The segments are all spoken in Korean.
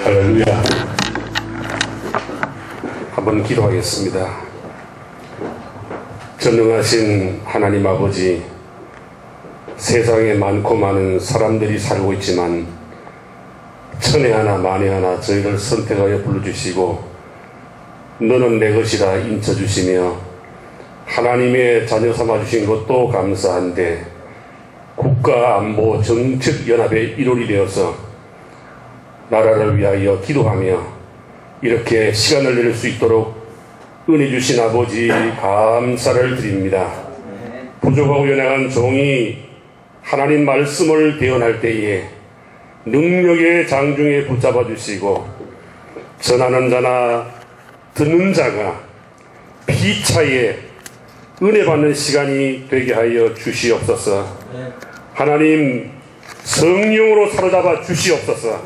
할렐루야. 한번 기도하겠습니다. 전능하신 하나님 아버지, 세상에 많고 많은 사람들이 살고 있지만 천에 하나 만에 하나 저희를 선택하여 불러주시고 너는 내 것이라 인쳐주시며 하나님의 자녀 삼아주신 것도 감사한데 국가 안보 정책 연합의 일원이 되어서 나라를 위하여 기도하며 이렇게 시간을 낼 수 있도록 은혜 주신 아버지 감사를 드립니다. 부족하고 연약한 종이 하나님 말씀을 대언할 때에 능력의 장중에 붙잡아 주시고 전하는 자나 듣는 자가 피차에 은혜 받는 시간이 되게 하여 주시옵소서. 하나님 성령으로 사로잡아 주시옵소서.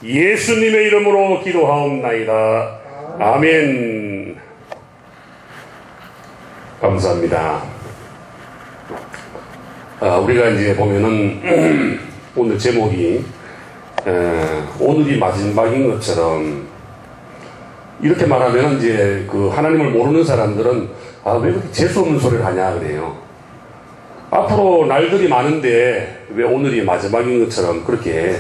예수님의 이름으로 기도하옵나이다. 아멘. 감사합니다. 우리가 이제 보면은 오늘 제목이 오늘이 마지막인 것처럼 이렇게 말하면 이제 그 하나님을 모르는 사람들은 왜 그렇게 재수없는 소리를 하냐 그래요. 앞으로 날들이 많은데 왜 오늘이 마지막인 것처럼 그렇게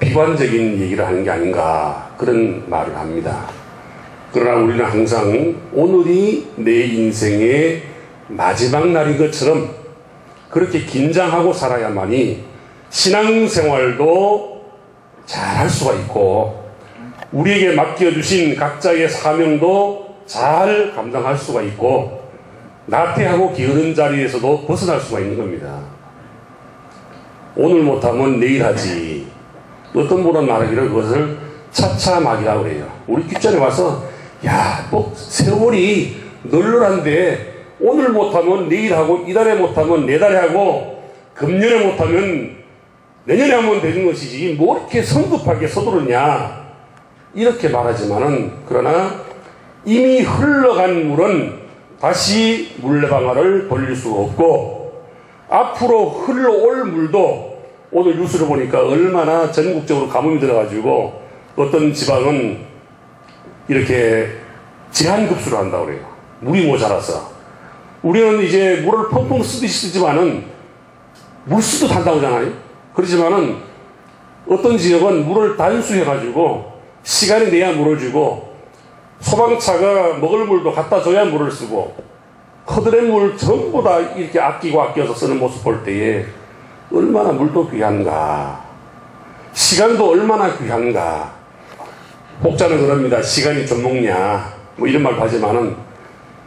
비관적인 얘기를 하는 게 아닌가 그런 말을 합니다. 그러나 우리는 항상 오늘이 내 인생의 마지막 날인 것처럼 그렇게 긴장하고 살아야만이 신앙생활도 잘 할 수가 있고 우리에게 맡겨주신 각자의 사명도 잘 감당할 수가 있고 나태하고 게으른 자리에서도 벗어날 수가 있는 겁니다. 오늘 못하면 내일 하지. 어떤 분은 말하기를 그것을 차차막이라고 그래요. 우리 귓전에 와서 뭐 세월이 널널한데 오늘 못하면 내일 하고 이달에 못하면 내달에 하고 금년에 못하면 내년에 하면 되는 것이지 뭐 이렇게 성급하게 서두르냐 이렇게 말하지만은 그러나 이미 흘러간 물은 다시 물레방아를 돌릴 수가 없고 앞으로 흘러올 물도 오늘 뉴스를 보니까 얼마나 전국적으로 가뭄이 들어가지고 어떤 지방은 이렇게 제한급수를 한다고 그래요. 물이 모자라서. 우리는 이제 물을 펑펑 쓰듯이 쓰지만은 물수도 탄다고 하잖아요. 그렇지만은 어떤 지역은 물을 단수해가지고 시간이 내야 물을 주고 소방차가 먹을 물도 갖다 줘야 물을 쓰고 허드렛 물 전부 다 이렇게 아껴서 쓰는 모습 볼 때에 얼마나 물도 귀한가 시간도 얼마나 귀한가. 복자는 그럽니다. 시간이 좀 먹냐 뭐 이런 말 하지만은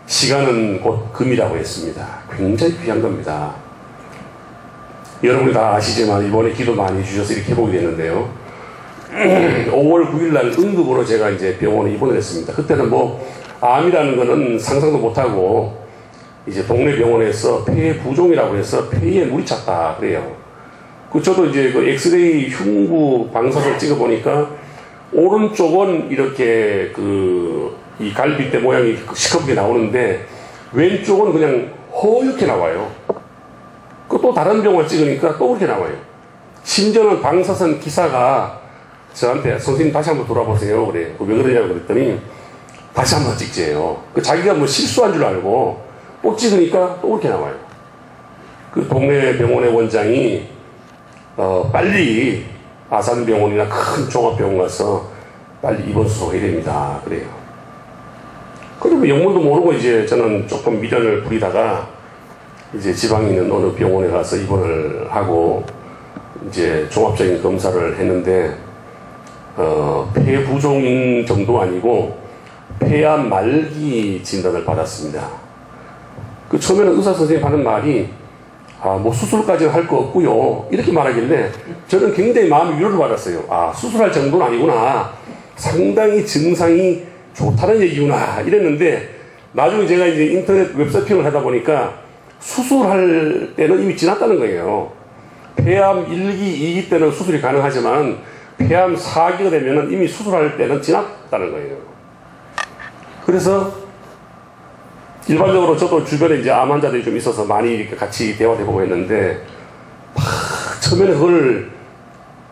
시간은 곧 금이라고 했습니다. 굉장히 귀한 겁니다. 여러분이 다 아시지만 이번에 기도 많이 주셔서 이렇게 해보게 됐는데요. 5월 9일날 응급으로 제가 이제 병원에 입원을 했습니다. 그때는 뭐 암이라는 거는 상상도 못하고 이제 동네 병원에서 폐 부종이라고 해서 폐에 물이 찼다 그래요. 저도 이제 그 엑스레이 흉부 방사선 찍어보니까 오른쪽은 이렇게 이 갈비뼈 모양이 시커멓게 나오는데 왼쪽은 그냥 허옇게 나와요. 또 다른 병원 찍으니까 또 그렇게 나와요. 심지어는 방사선 기사가 저한테 선생님 다시 한번 돌아보세요 그래요. 왜 그러냐고 그랬더니 다시 한번 찍재요. 자기가 뭐 실수한 줄 알고 또 찍으니까 또 그렇게 나와요. 그 동네 병원의 원장이 빨리 아산병원이나 큰 종합병원 가서 빨리 입원 수속해야 됩니다 그래요. 그리고 영문도 모르고 이제 저는 조금 미련을 부리다가 이제 지방에 있는 어느 병원에 가서 입원을 하고 이제 종합적인 검사를 했는데 폐 부종 정도 아니고 폐암 말기 진단을 받았습니다. 처음에는 의사 선생님이 하는 말이 뭐 수술까지는 할 거 없고요 이렇게 말하길래 저는 굉장히 마음의 위로를 받았어요. 수술할 정도는 아니구나. 상당히 증상이 좋다는 얘기구나 이랬는데 나중에 제가 이제 인터넷 웹서핑을 하다 보니까 수술할 때는 이미 지났다는 거예요. 폐암 1기, 2기 때는 수술이 가능하지만 폐암 4기가 되면 이미 수술할 때는 지났다는 거예요. 그래서 일반적으로 저도 주변에 이제 암 환자들이 좀 있어서 많이 이렇게 같이 대화를 해보고 했는데 처음에는 그걸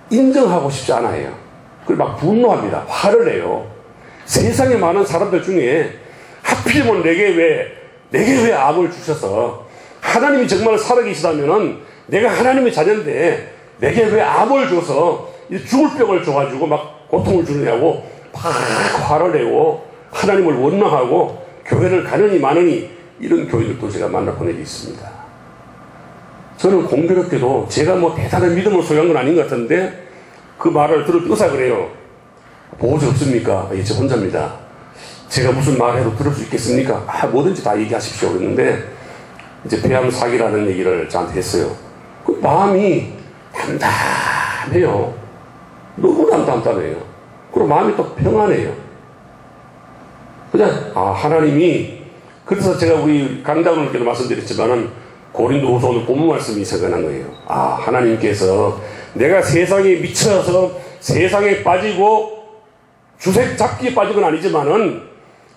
인정하고 싶지 않아요. 그걸 막 분노합니다. 화를 내요. 세상에 많은 사람들 중에 하필이면 내게 왜 암을 주셔서, 하나님이 정말 살아계시다면은 내가 하나님의 자녀인데 내게 왜 암을 줘서 죽을 병을 줘가지고 막 고통을 주느냐고 막 화를 내고 하나님을 원망하고 교회를 가느니 마느니, 이런 교인들도 제가 만나본 적이 있습니다. 저는 공교롭게도 제가 뭐 대단한 믿음을 소유한 건 아닌 것 같은데 그 말을 들을 의사 그래요. 보호자 없습니까? 예, 저 혼자입니다. 제가 무슨 말 해도 들을 수 있겠습니까? 뭐든지 다 얘기하십시오. 그랬는데 이제 폐암 사기라는 얘기를 저한테 했어요. 그 마음이 담담해요. 너무 담담해요. 그리고 마음이 또 평안해요. 그냥 하나님이, 그래서 제가 우리 강장로님께도 말씀드렸지만은 고린도후서 오늘 본문 말씀이 생각난 거예요. 하나님께서 내가 세상에 미쳐서 세상에 빠지고 주색 잡기에 빠진 건 아니지만은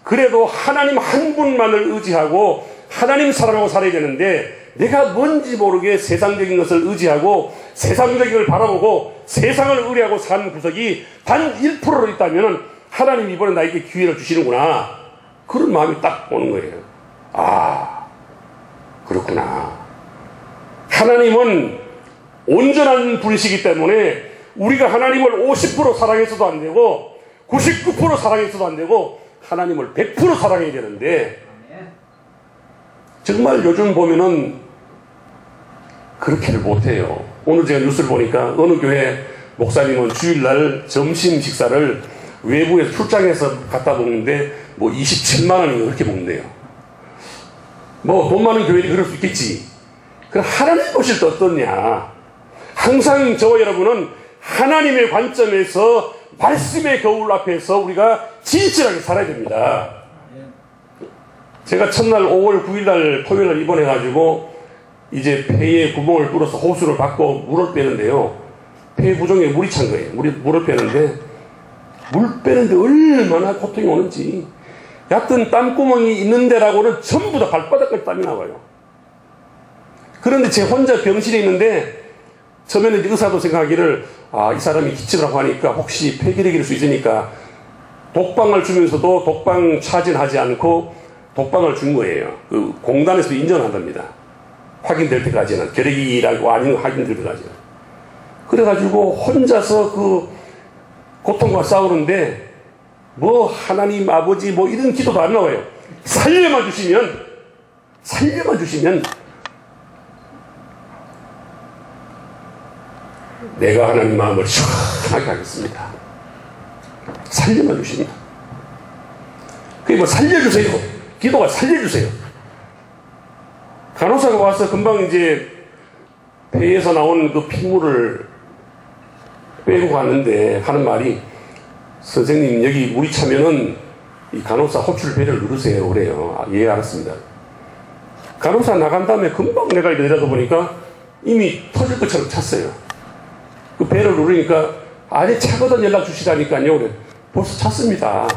그래도 하나님 한 분만을 의지하고 하나님 사랑하고 살아야 되는데, 내가 뭔지 모르게 세상적인 것을 의지하고 세상적인 걸 바라보고 세상을 의뢰하고 사는 구석이 단 1%로 있다면 하나님 이번에 나에게 기회를 주시는구나, 그런 마음이 딱 오는 거예요. 그렇구나. 하나님은 온전한 분이시기 때문에 우리가 하나님을 50% 사랑해서도 안 되고 99% 사랑해서도 안 되고 하나님을 100% 사랑해야 되는데, 정말 요즘 보면은 그렇게를 못해요. 오늘 제가 뉴스를 보니까 어느 교회 목사님은 주일날 점심 식사를 외부에서 출장해서 갖다 먹는데 뭐 27만 원이 그렇게 먹는데요. 뭐 돈 많은 교회는 그럴 수 있겠지. 그럼 하나님 보실 때 어떻냐? 항상 저와 여러분은 하나님의 관점에서 말씀의 거울 앞에서 우리가 진실하게 살아야 됩니다. 제가 첫날 5월 9일날 토요일날 입원해가지고 이제 폐에 구멍을 뚫어서 호수를 받고 물을 빼는데요. 폐 구멍에 물이 찬 거예요. 물을 빼는데 물 빼는데 얼마나 고통이 오는지. 얕은 땀구멍이 있는 데라고는 전부 다 발바닥까지 땀이 나와요. 그런데 제 혼자 병실에 있는데 처음에는 의사도 생각하기를 이 사람이 기침을 하고 하니까 혹시 폐기력일 수 있으니까 독방을 주면서도 독방 차진하지 않고 독방을 준 거예요. 그 공단에서도 인정한답니다. 확인될 때까지는, 결핵이라고 아닌 확인될 때까지는. 그래가지고 혼자서 그 고통과 싸우는데 뭐 하나님 아버지 뭐 이런 기도도 안 나와요. 살려만 주시면 내가 하나님 마음을 시원하게 하겠습니다. 살려만 주시면. 그게 뭐 살려주세요. 기도가 살려주세요. 간호사가 와서 금방 이제 폐에서 나온 그 핏물을 빼고 갔는데 하는 말이, 선생님 여기 물이 차면은 이 간호사 호출 배를 누르세요. 그래요. 예, 알았습니다. 간호사 나간 다음에 금방 내가 내려다 보니까 이미 터질 것처럼 찼어요. 그 배를 누르니까 아니 차거든 연락 주시다니까요. 그래. 벌써 찼습니다.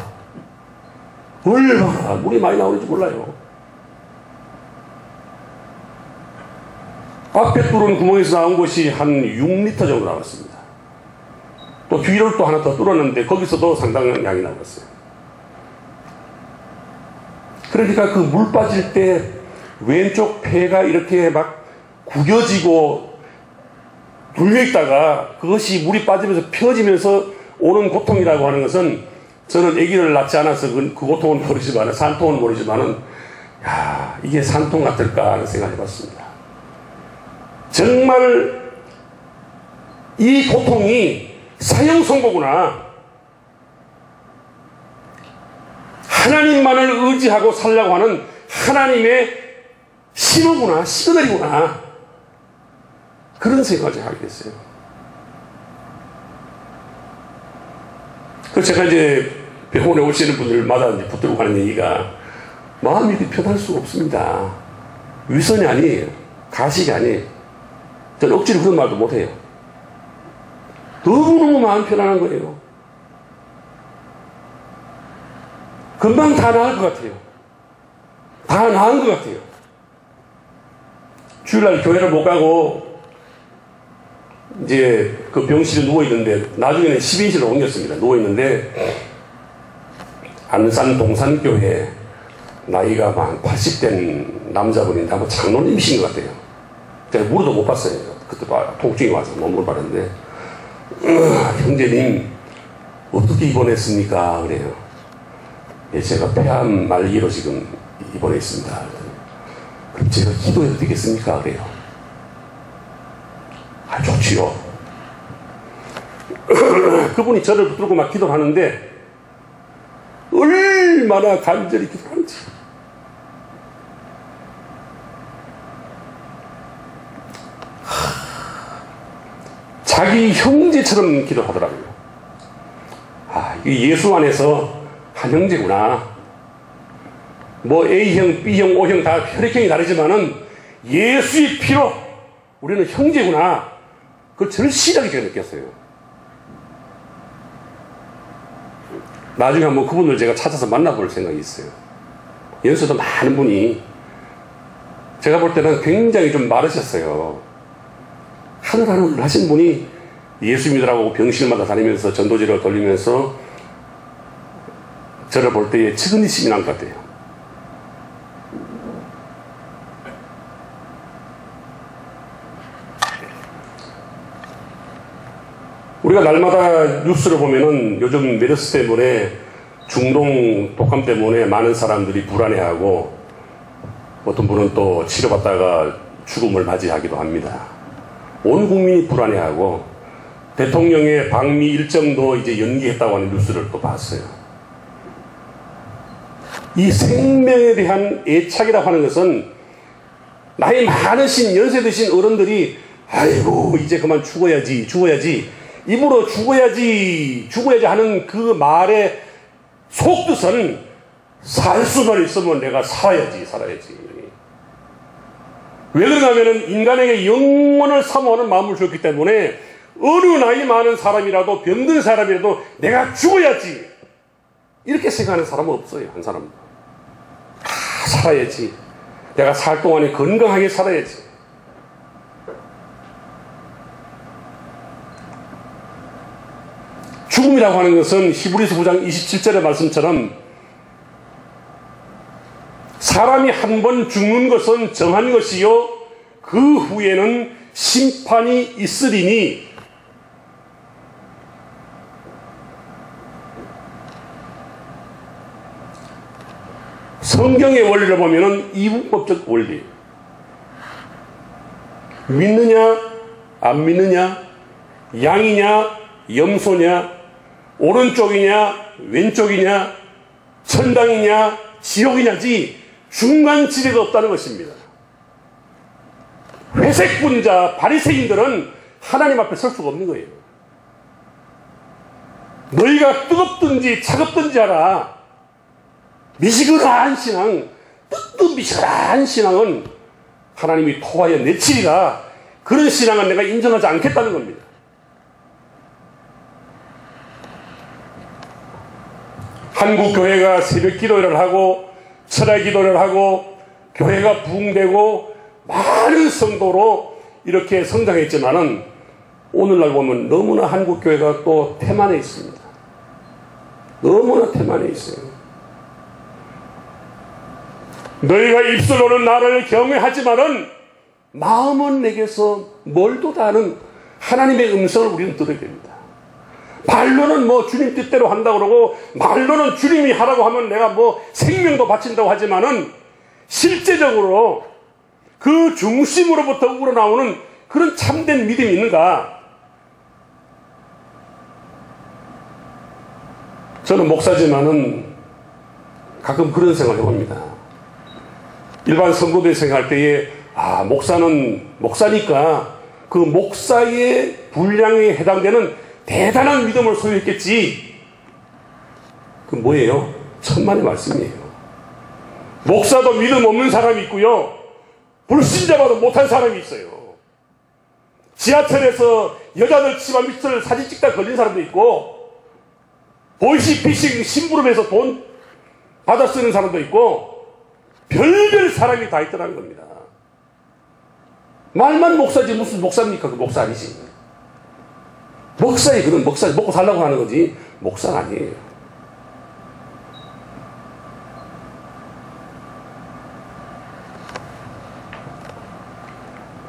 얼마나 물이 많이 나오는지 몰라요. 앞에 뚫은 구멍에서 나온 것이 한 6리터 정도 나왔습니다. 또 뒤를 또 하나 더 뚫었는데 거기서도 상당한 양이 나왔어요. 그러니까 그 물 빠질 때 왼쪽 폐가 이렇게 막 구겨지고 눌려있다가 그것이 물이 빠지면서 펴지면서 오는 고통이라고 하는 것은, 저는 아기를 낳지 않아서 그 고통은 모르지만, 산통은 모르지만은, 이게 산통 같을까 하는 생각을 해봤습니다. 정말 이 고통이 사형선고구나. 하나님만을 의지하고 살려고 하는 하나님의 신호구나, 시그널이구나. 그런 생각을 하게 됐어요. 그래서 제가 이제 병원에 오시는 분들마다 이제 붙들고 가는 얘기가, 마음이 이렇게 편할 수가 없습니다. 위선이 아니에요. 가식이 아니에요. 저는 억지로 그런 말도 못해요. 너무너무 마음 편안한 거예요. 금방 다 나을 것 같아요. 다 나은 것 같아요. 주일날 교회를 못 가고 이제 그 병실에 누워있는데, 나중에는 10인실로 옮겼습니다. 누워있는데, 안산 동산교회 나이가 한 80된 남자분인데 한번 장로님이신 것 같아요. 제가 물어도 못 봤어요. 그때 통증이 와서 못 물어봤는데, 형제님, 어떻게 입원했습니까? 그래요. 예, 제가 폐암 말기로 지금 입원해 있습니다. 그럼 제가 기도해도 되겠습니까? 그래요. 아, 좋지요. 그분이 저를 붙들고 막 기도를 하는데, 얼마나 간절히 기도하는지. 자기 형제처럼 기도하더라고요. 아, 이게 예수 안에서 한 형제구나. 뭐 A형, B형, O형 다 혈액형이 다르지만은 예수의 피로 우리는 형제구나. 그걸 절실하게 제가 느꼈어요. 나중에 한번 그분을 제가 찾아서 만나볼 생각이 있어요. 연수도 많은 분이, 제가 볼 때는 굉장히 좀 마르셨어요. 하늘 하신 분이 예수 믿으라고 병실마다 다니면서 전도지를 돌리면서 저를 볼 때에 측은히심이 난 것 같아요. 우리가 날마다 뉴스를 보면은 요즘 메르스 때문에, 중동 독감 때문에 많은 사람들이 불안해하고, 어떤 분은 또 치료받다가 죽음을 맞이하기도 합니다. 온 국민이 불안해하고, 대통령의 방미 일정도 이제 연기했다고 하는 뉴스를 또 봤어요. 이 생명에 대한 애착이라고 하는 것은, 나이 많으신 연세 드신 어른들이 아이고 이제 그만 죽어야지 입으로 죽어야지 하는 그 말의 속뜻은, 살 수만 있으면 내가 살아야지. 왜 그런가 하면은 인간에게 영원을 사모하는 마음을 줬기 때문에, 어느 나이 많은 사람이라도, 병든 사람이라도 내가 죽어야지 이렇게 생각하는 사람은 없어요. 한 사람도. 살아야지. 내가 살 동안에 건강하게 살아야지. 죽음이라고 하는 것은 히브리서 9장 27절의 말씀처럼, 사람이 한 번 죽는 것은 정한 것이요 그 후에는 심판이 있으리니, 성경의 원리를 보면은 이분법적 원리, 믿느냐 안 믿느냐, 양이냐 염소냐, 오른쪽이냐 왼쪽이냐, 천당이냐 지옥이냐지 중간 지대가 없다는 것입니다. 회색분자 바리새인들은 하나님 앞에 설 수가 없는 거예요. 너희가 뜨겁든지 차갑든지 하라. 미지근한 신앙, 뜨뜻미지근한 신앙은 하나님이 토하여 내치리라. 그런 신앙은 내가 인정하지 않겠다는 겁니다. 한국 교회가 새벽 기도를 하고 철야 기도를 하고 교회가 부흥되고 많은 성도로 이렇게 성장했지만은, 오늘날 보면 너무나 한국 교회가 또 태만해 있습니다. 너무나 태만해 있어요. 너희가 입술로는 나를 경외하지만은 마음은 내게서 멀도다 하는 하나님의 음성을 우리는 들어야 됩니다. 말로는 뭐 주님 뜻대로 한다고 그러고, 말로는 주님이 하라고 하면 내가 뭐 생명도 바친다고 하지만은, 실제적으로 그 중심으로부터 우러나오는 그런 참된 믿음이 있는가? 저는 목사지만은 가끔 그런 생각을 해봅니다. 일반 성도들 생각할 때에, 목사는 목사니까 그 목사의 분량에 해당되는 대단한 믿음을 소유했겠지. 그 뭐예요? 천만의 말씀이에요. 목사도 믿음 없는 사람이 있고요, 불신자봐도 못한 사람이 있어요. 지하철에서 여자들 치마 밑을 사진 찍다 걸린 사람도 있고, 보이시피싱 심부름해서 돈 받아 쓰는 사람도 있고, 별별 사람이 다 있더라는 겁니다. 말만 목사지 무슨 목사입니까? 그 목사 아니지. 목사의 그런 목사 먹고 살라고 하는 거지 목사가 아니에요.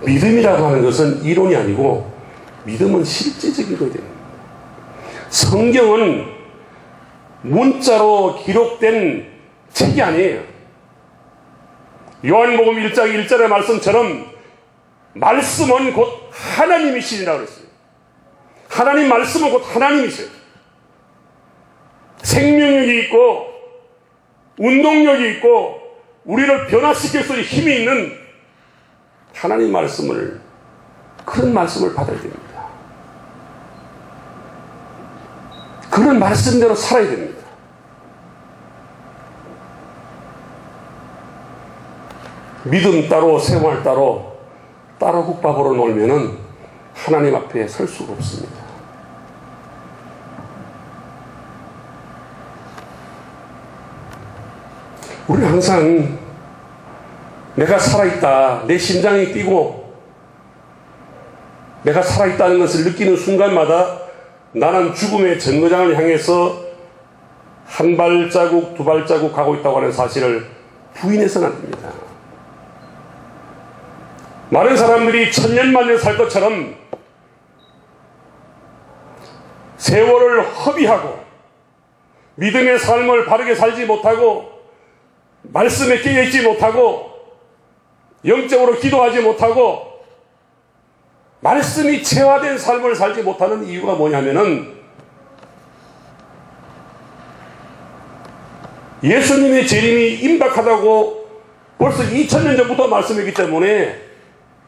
믿음이라고 하는 것은 이론이 아니고 믿음은 실제적인 거예요. 성경은 문자로 기록된 책이 아니에요. 요한복음 1장 1절의 말씀처럼 말씀은 곧 하나님이시라고 그랬어요. 하나님 말씀은 곧 하나님이세요. 생명력이 있고 운동력이 있고 우리를 변화시킬 수 있는 힘이 있는 하나님 말씀을, 그런 말씀을 받아야 됩니다. 그런 말씀대로 살아야 됩니다. 믿음 따로 생활 따로 국밥으로 놀면은 하나님 앞에 설 수가 없습니다. 우리는 항상 내가 살아있다, 내 심장이 뛰고 내가 살아있다는 것을 느끼는 순간마다 나는 죽음의 정거장을 향해서 한 발자국 두 발자국 가고 있다고 하는 사실을 부인해서는 안 됩니다. 많은 사람들이 천년만년 살 것처럼 세월을 허비하고 믿음의 삶을 바르게 살지 못하고 말씀에 깨어있지 못하고 영적으로 기도하지 못하고 말씀이 체화된 삶을 살지 못하는 이유가 뭐냐면은 예수님의 재림이 임박하다고 벌써 2000년 전부터 말씀했기 때문에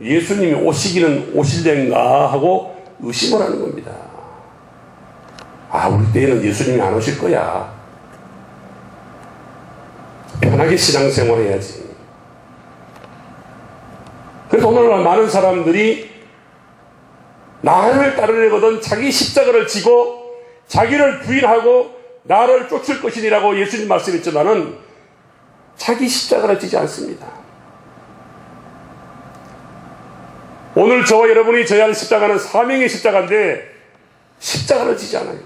예수님이 오시기는 오실랜가 하고 의심을 하는 겁니다. 아, 우리 때에는 예수님이 안 오실 거야. 편하게 신앙생활 해야지. 그래서 오늘날 많은 사람들이 나를 따르려거든 자기 십자가를 지고 자기를 부인하고 나를 쫓을 것이니라고 예수님 말씀했지만은 자기 십자가를 지지 않습니다. 오늘 저와 여러분이 져야 할 십자가는 사명의 십자가인데 십자가를 지지 않아요.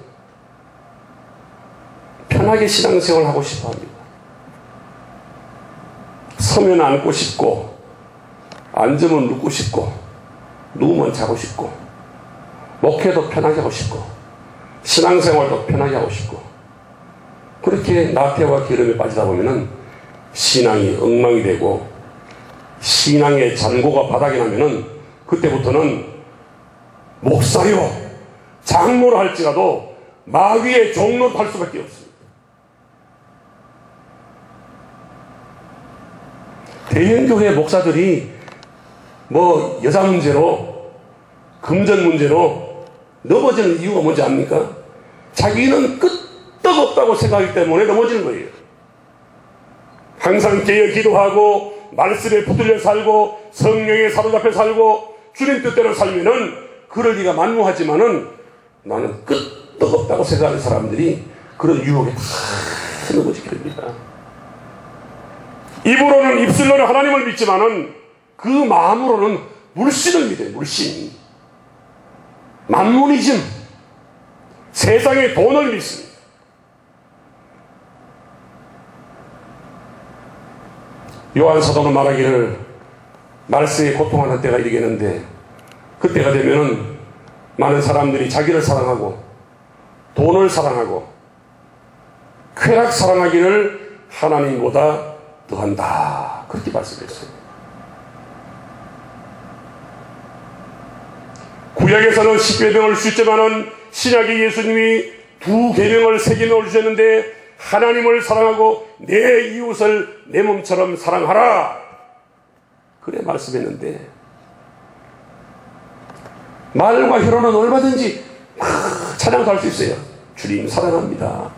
편하게 신앙생활을 하고 싶어 합니다. 서면 앉고 싶고 앉으면 눕고 싶고 누우면 자고 싶고 목회도 편하게 하고 싶고 신앙생활도 편하게 하고 싶고 그렇게 나태와 게으름에 빠지다 보면은 신앙이 엉망이 되고 신앙의 잔고가 바닥이 나면은 그때부터는 목사요 장로를 할지라도 마귀의 종로를 할 수밖에 없습니다. 대형교회 목사들이 뭐 여자 문제로 금전 문제로 넘어지는 이유가 뭔지 압니까? 자기는 끄떡없다고 생각하기 때문에 넘어지는 거예요. 항상 깨어 기도하고 말씀에 붙들려 살고 성령에 사로잡혀 살고 주님 뜻대로 살면은 그럴 리가 만무하지만은 나는 끄떡없다고 생각하는 사람들이 그런 유혹에 다 넘어지게 됩니다. 입으로는 입술로는 하나님을 믿지만은 그 마음으로는 물신을 믿어요. 물신. 만무니즘. 세상의 돈을 믿습니다. 요한 사도는 말하기를 말세에 고통하는 때가 이르겠는데 그때가 되면은 많은 사람들이 자기를 사랑하고 돈을 사랑하고 쾌락 사랑하기를 하나님보다 더한다. 그렇게 말씀했어요. 구약에서는 10계명을 주셨지만은 신약의 예수님이 2계명을 새기며 주셨는데 하나님을 사랑하고 내 이웃을 내 몸처럼 사랑하라. 그래 말씀했는데 말과 혀로는 얼마든지 찬양도 할 수 있어요. 주님 사랑합니다.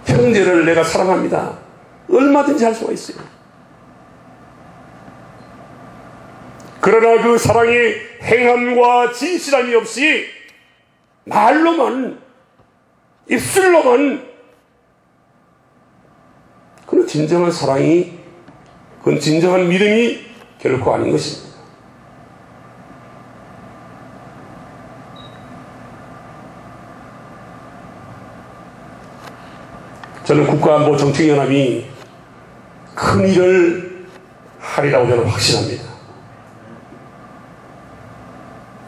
형제를 내가 사랑합니다. 얼마든지 할 수가 있어요. 그러나 그 사랑이 행함과 진실함이 없이 말로만 입술로만 그건 진정한 사랑이 그건 진정한 믿음이 결코 아닌 것입니다. 저는 국가안보정책연합이 큰 일을 하리라고 저는 확신합니다.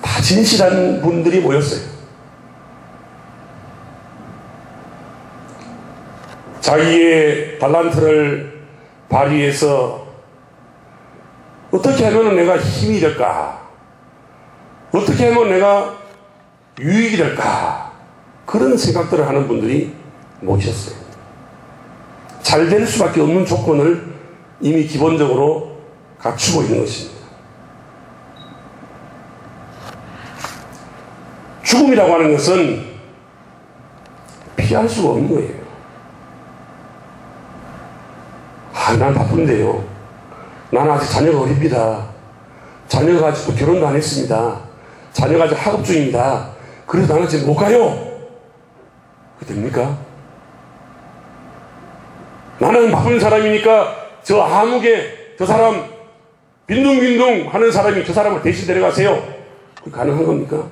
다 진실한 분들이 모였어요. 자기의 달란트를 발휘해서 어떻게 하면 내가 힘이 될까? 어떻게 하면 내가 유익이 될까? 그런 생각들을 하는 분들이 모이셨어요. 잘 될 수밖에 없는 조건을 이미 기본적으로 갖추고 있는 것입니다. 죽음이라고 하는 것은 피할 수가 없는 거예요. 난 바쁜데요. 나는 아직 자녀가 어립니다. 자녀가 아직도 결혼도 안 했습니다. 자녀가 아직 학업 중입니다. 그래서 나는 지금 못 가요. 그게 됩니까? 나는 바쁜 사람이니까 저 암흑에 저 사람 빈둥빈둥 하는 사람이 저 사람을 대신 데려가세요. 그게 가능한 겁니까?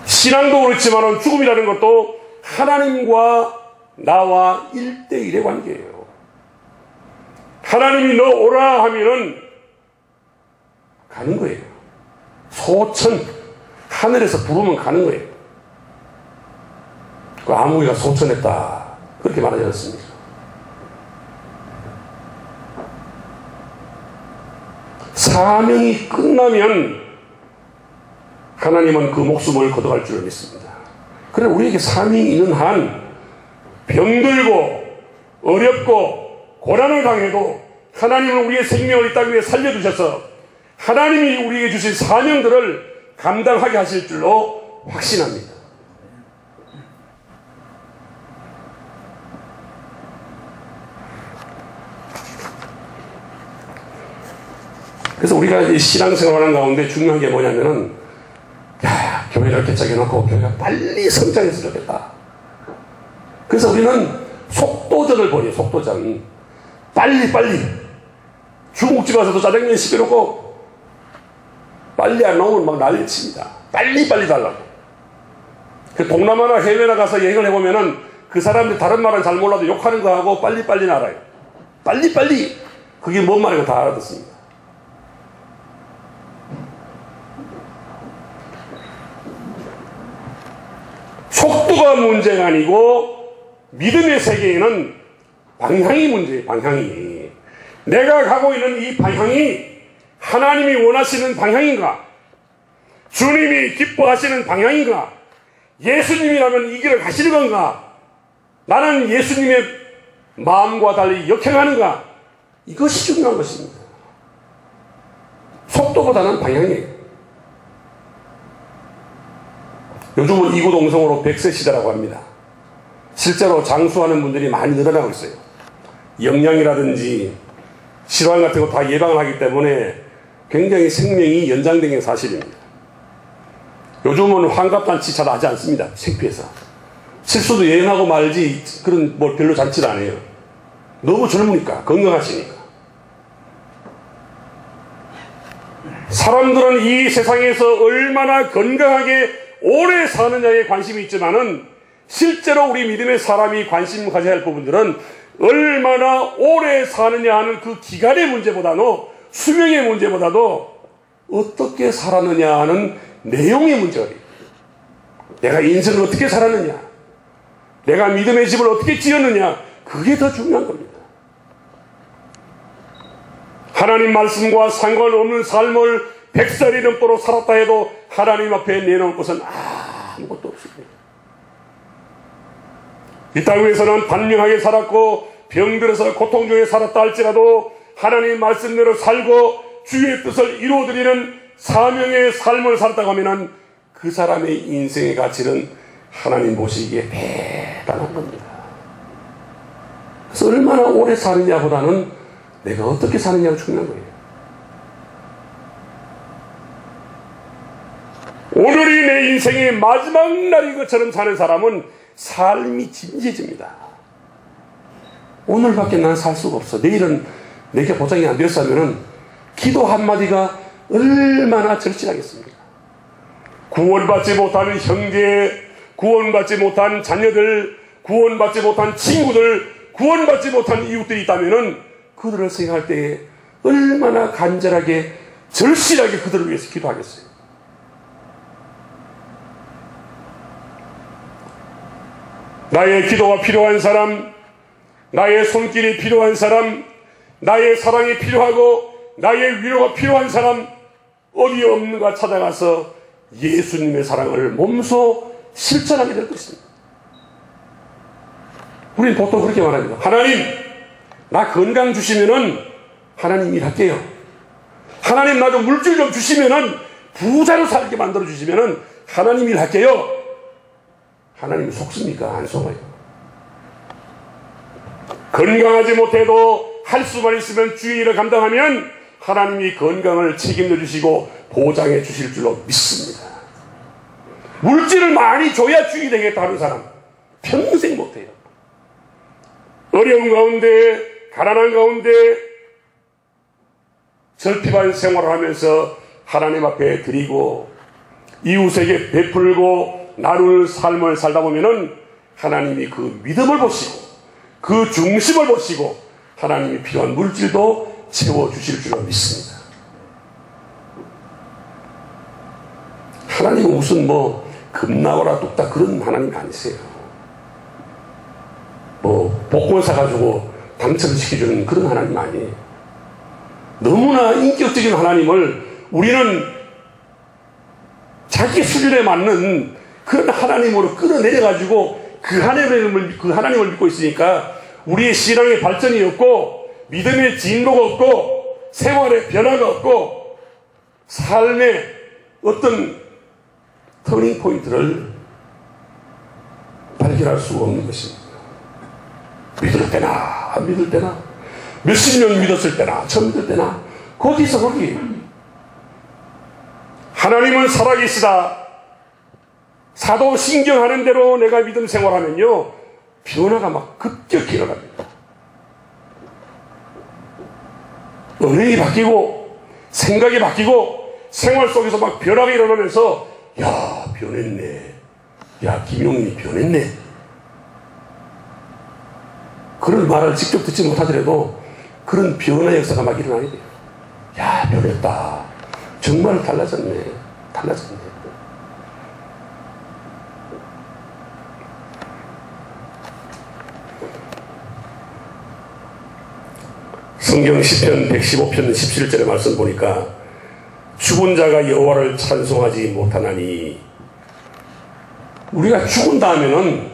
신앙도 그렇지만 죽음이라는 것도 하나님과 나와 1대1의 관계예요. 하나님이 너 오라 하면은 가는 거예요. 소천, 하늘에서 부르면 가는 거예요. 그 아무개가 소천했다 그렇게 말하지 않습니까? 사명이 끝나면 하나님은 그 목숨을 거둬갈 줄 믿습니다. 그래 우리에게 사명이 있는 한 병들고 어렵고 고난을 당해도 하나님은 우리의 생명을 이 땅 위에 살려주셔서 하나님이 우리에게 주신 사명들을 감당하게 하실 줄로 확신합니다. 그래서 우리가 이 신앙생활하는 가운데 중요한 게 뭐냐면은 교회를 개척해놓고 교회가 빨리 성장했으면 좋겠다. 그래서 우리는 속도전을 벌여요. 속도전. 빨리 중국집 가서도 짜장면 시켜놓고 빨리 안 나오면 막 난리칩니다. 빨리 달라고. 그 동남아나 해외나 가서 여행을 해보면은 그 사람들이 다른 말은 잘 몰라도 욕하는 거 하고 빨리 알아요. 빨리 그게 뭔 말인가 다 알아듣습니다. 속도가 문제가 아니고 믿음의 세계에는 방향이 문제예요. 방향이. 내가 가고 있는 이 방향이 하나님이 원하시는 방향인가? 주님이 기뻐하시는 방향인가? 예수님이라면 이 길을 가시는 건가? 나는 예수님의 마음과 달리 역행하는가? 이것이 중요한 것입니다. 속도보다는 방향이에요. 요즘은 이구동성으로 100세 시대라고 합니다. 실제로 장수하는 분들이 많이 늘어나고 있어요. 영양이라든지 질환 같은 거 다 예방을 하기 때문에 굉장히 생명이 연장된 게 사실입니다. 요즘은 환갑잔치 잘 하지 않습니다. 창피해서. 실수도 여행하고 말지 그런 뭐 별로 잔치를 안 해요. 너무 젊으니까, 건강하시니까. 사람들은 이 세상에서 얼마나 건강하게 오래 사느냐에 관심이 있지만은 실제로 우리 믿음의 사람이 관심 가져야 할 부분들은 얼마나 오래 사느냐 하는 그 기간의 문제보다도 수명의 문제보다도 어떻게 살았느냐 하는 내용의 문제가 있어요. 내가 인생을 어떻게 살았느냐, 내가 믿음의 집을 어떻게 지었느냐, 그게 더 중요한 겁니다. 하나님 말씀과 상관없는 삶을 100살이 넘도록 살았다 해도 하나님 앞에 내놓을 것은 아무것도 없습니다. 이 땅 위에서는 단명하게 살았고 병들어서 고통 중에 살았다 할지라도 하나님 말씀대로 살고 주의 뜻을 이루어드리는 사명의 삶을 살았다고 하면 그 사람의 인생의 가치는 하나님 보시기에 대단한 겁니다. 그래서 얼마나 오래 사느냐보다는 내가 어떻게 사느냐가 중요한 거예요. 오늘이 내 인생의 마지막 날인 것처럼 사는 사람은 삶이 진지해집니다. 오늘밖에 난 살 수가 없어. 내일은 내게 보장이 안 되었으면 기도 한마디가 얼마나 절실하겠습니까? 구원받지 못하는 형제, 구원받지 못한 자녀들, 구원받지 못한 친구들, 구원받지 못한 이웃들이 있다면은 그들을 생각할 때에 얼마나 간절하게 절실하게 그들을 위해서 기도하겠어요. 나의 기도가 필요한 사람, 나의 손길이 필요한 사람, 나의 사랑이 필요하고 나의 위로가 필요한 사람, 어디 없는가 찾아가서 예수님의 사랑을 몸소 실천하게 될 것입니다. 우리는 보통 그렇게 말합니다. 하나님, 나 건강 주시면은 하나님 일할게요. 하나님, 나 좀 물질 좀 주시면은 부자로 살게 만들어 주시면은 하나님 일할게요. 하나님 속습니까? 안 속아요. 건강하지 못해도 할 수만 있으면 주의 일을 감당하면 하나님이 건강을 책임져 주시고 보장해 주실 줄로 믿습니다. 물질을 많이 줘야 주의 되겠다 하는 사람 평생 못해요. 어려운 가운데, 가난한 가운데 절핍한 생활을 하면서 하나님 앞에 드리고 이웃에게 베풀고 나눌 삶을 살다 보면은 하나님이 그 믿음을 보시고 그 중심을 보시고 하나님이 필요한 물질도 채워주실 줄로 믿습니다. 하나님은 무슨 금나오라 뚝딱 그런 하나님이 아니세요. 복권 사가지고 당첨시켜주는 그런 하나님 아니에요. 너무나 인격적인 하나님을 우리는 자기 수준에 맞는 그런 하나님으로 끌어내려가지고 그 하나님을 믿고 있으니까 우리의 신앙의 발전이 없고 믿음의 진로가 없고 생활의 변화가 없고 삶의 어떤 터닝 포인트를 발견할 수가 없는 것입니다. 믿을 때나 안 믿을 때나 몇십 년 믿었을 때나 처음 믿을 때나 거기서 거기 하나님은 살아계시다. 사도신경 하는 대로 내가 믿음 생활하면요 변화가 막 급격히 일어납니다. 은행이 바뀌고 생각이 바뀌고 생활 속에서 막 변화가 일어나면서 야 변했네, 야 김용민이 변했네, 그런 말을 직접 듣지 못하더라도 그런 변화 역사가 막 일어나게 돼요. 야 변했다, 정말 달라졌네, 달라졌네. 성경 시편 115편 17절의 말씀 보니까 죽은 자가 여호와를 찬송하지 못하나니, 우리가 죽은 다음에는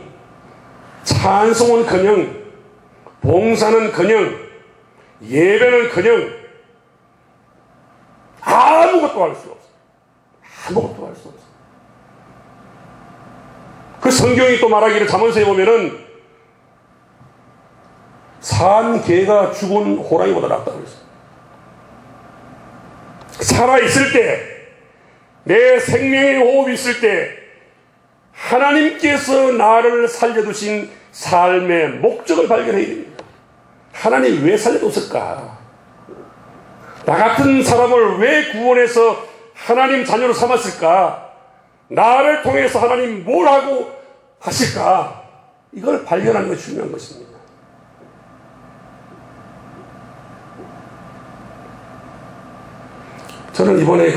찬송은커녕 봉사는커녕 예배는커녕 아무것도 할 수가 없어요. 아무것도 할 수 없어요. 그 성경이 또 말하기를 잠언서에 보면은 산 개가 죽은 호랑이보다 낫다고 그랬어요. 살아있을 때, 내 생명의 호흡이 있을 때 하나님께서 나를 살려두신 삶의 목적을 발견해야 됩니다. 하나님 왜 살려뒀을까? 나 같은 사람을 왜 구원해서 하나님 자녀로 삼았을까? 나를 통해서 하나님 뭘 하고 하실까? 이걸 발견하는 것이 중요한 것입니다. 저는 이번에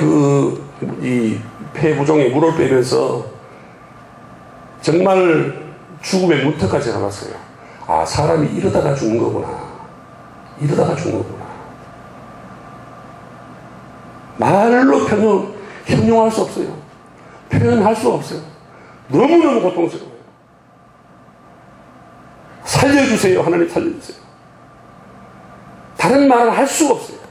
이 폐부종에 물을 빼면서 정말 죽음의 문턱까지 가봤어요. 아, 사람이 이러다가 죽는 거구나. 이러다가 죽는 거구나. 말로 형용할 수 없어요. 표현할 수 없어요. 너무너무 고통스러워요. 살려주세요. 하나님 살려주세요. 다른 말을 할 수가 없어요.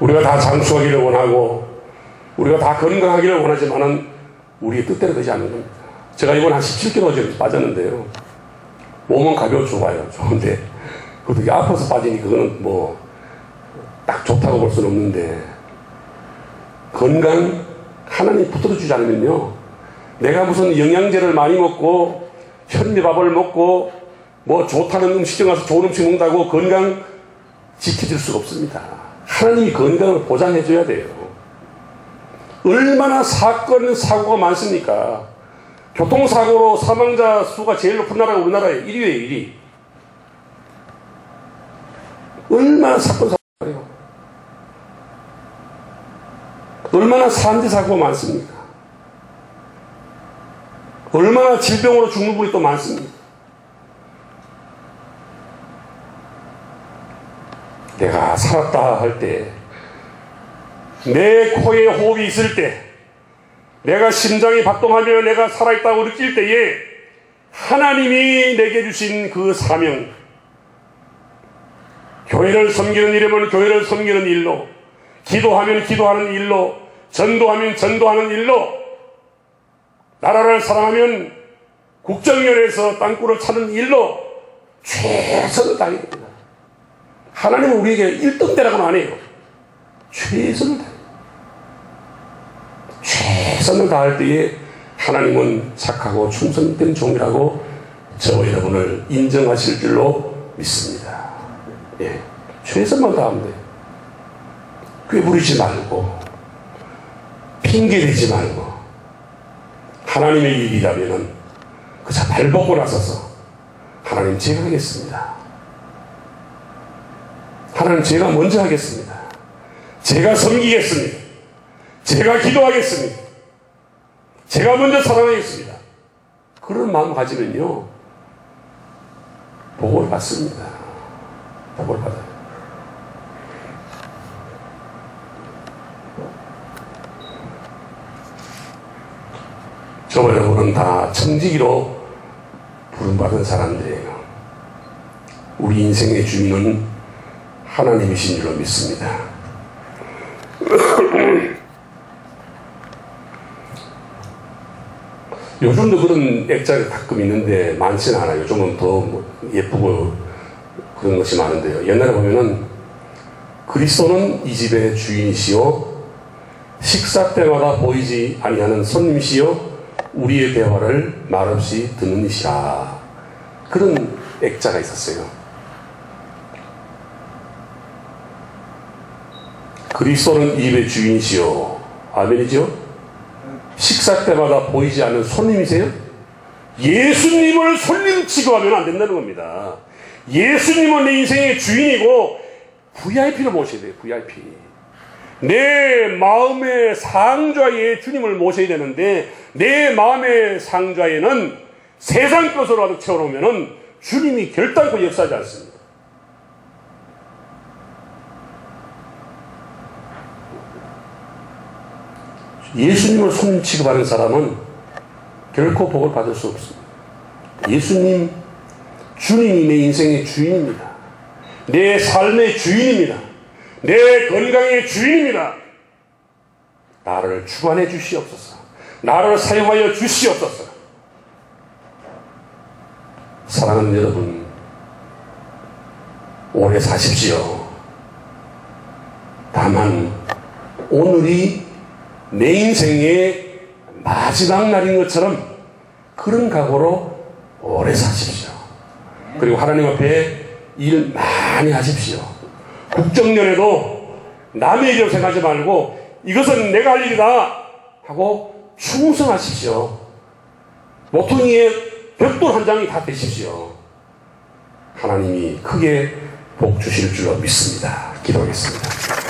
우리가 다 장수하기를 원하고 우리가 다 건강하기를 원하지만은 우리의 뜻대로 되지 않는 겁니다. 제가 이번 한 17kg 빠졌는데요. 몸은 가벼워 좋아요. 좋은데 그것도 아파서 빠지니 그거는 딱 좋다고 볼 수는 없는데, 건강 하나님 붙들어주지 않으면요, 내가 무슨 영양제를 많이 먹고 현미밥을 먹고 뭐 좋다는 음식점 가서 좋은 음식 먹는다고 건강 지켜줄 수가 없습니다. 하나님이 건강을 보장해 줘야 돼요. 얼마나 사건 사고가 많습니까? 교통사고로 사망자 수가 제일 높은 나라가 우리나라예요. 1위예요. 1위. 얼마나 사건 사고가 많아요. 얼마나 산재 사고가 많습니까? 얼마나 질병으로 죽는 분이 또 많습니다. 내가 살았다 할 때, 내 코에 호흡이 있을 때, 내가 심장이 박동하며 내가 살아있다고 느낄 때에 하나님이 내게 주신 그 사명, 교회를 섬기는 일이면 교회를 섬기는 일로, 기도하면 기도하는 일로, 전도하면 전도하는 일로, 나라를 사랑하면 국정연에서 땅굴을 찾는 일로 최선을 다해야 됩니다. 하나님은 우리에게 1등대라고는 안 해요. 최선을 다해요. 최선을 다할 때에 하나님은 착하고 충성된 종이라고 저와 여러분을 인정하실 줄로 믿습니다. 예, 최선만 다하면 돼요. 꾀부리지 말고 핑계대지 말고 하나님의 일이라면은 그저 발벗고 나서서 하나님 제가 하겠습니다. 하나님 제가 먼저 하겠습니다. 제가 섬기겠습니다. 제가 기도하겠습니다. 제가 먼저 사랑하겠습니다. 그런 마음 가지면요 복을 받습니다. 복을 받아요. 저와 여러분은 다 청지기로 부름받은 사람들이에요. 우리 인생의 주인은 하나님이신 줄로 믿습니다. 요즘도 그런 액자가 가끔 있는데 많지는 않아요. 요즘은 더 예쁘고 그런 것이 많은데요. 옛날에 보면은 그리스도는 이 집의 주인이시요 식사 때마다 보이지 아니하는 손님이시요 우리의 대화를 말없이 듣는 이시라. 그런 액자가 있었어요. 그리스도는 이 집의 주인이시요. 아멘이죠? 식사 때마다 보이지 않는 손님이세요? 예수님을 손님 취급하면 안 된다는 겁니다. 예수님은 내 인생의 주인이고 VIP를 모셔야 돼요. VIP. 내 마음의 상좌에 주님을 모셔야 되는데 내 마음의 상좌에는 세상 것으로 가득 채워놓으면 주님이 결단코 역사하지 않습니다. 예수님을 손님 취급하는 사람은 결코 복을 받을 수 없습니다. 예수님, 주님이 내 인생의 주인입니다. 내 삶의 주인입니다. 내 건강의 주인입니다. 나를 주관해 주시옵소서. 나를 사용하여 주시옵소서. 사랑하는 여러분, 오래 사십시오. 다만 오늘이 내 인생의 마지막 날인 것처럼 그런 각오로 오래 사십시오. 그리고 하나님 앞에 일 많이 하십시오. 국정연에도 남의 일을 생각하지 말고 이것은 내가 할 일이다 하고 충성하십시오. 모퉁이의 벽돌 한 장이 다 되십시오. 하나님이 크게 복 주실 줄로 믿습니다. 기도하겠습니다.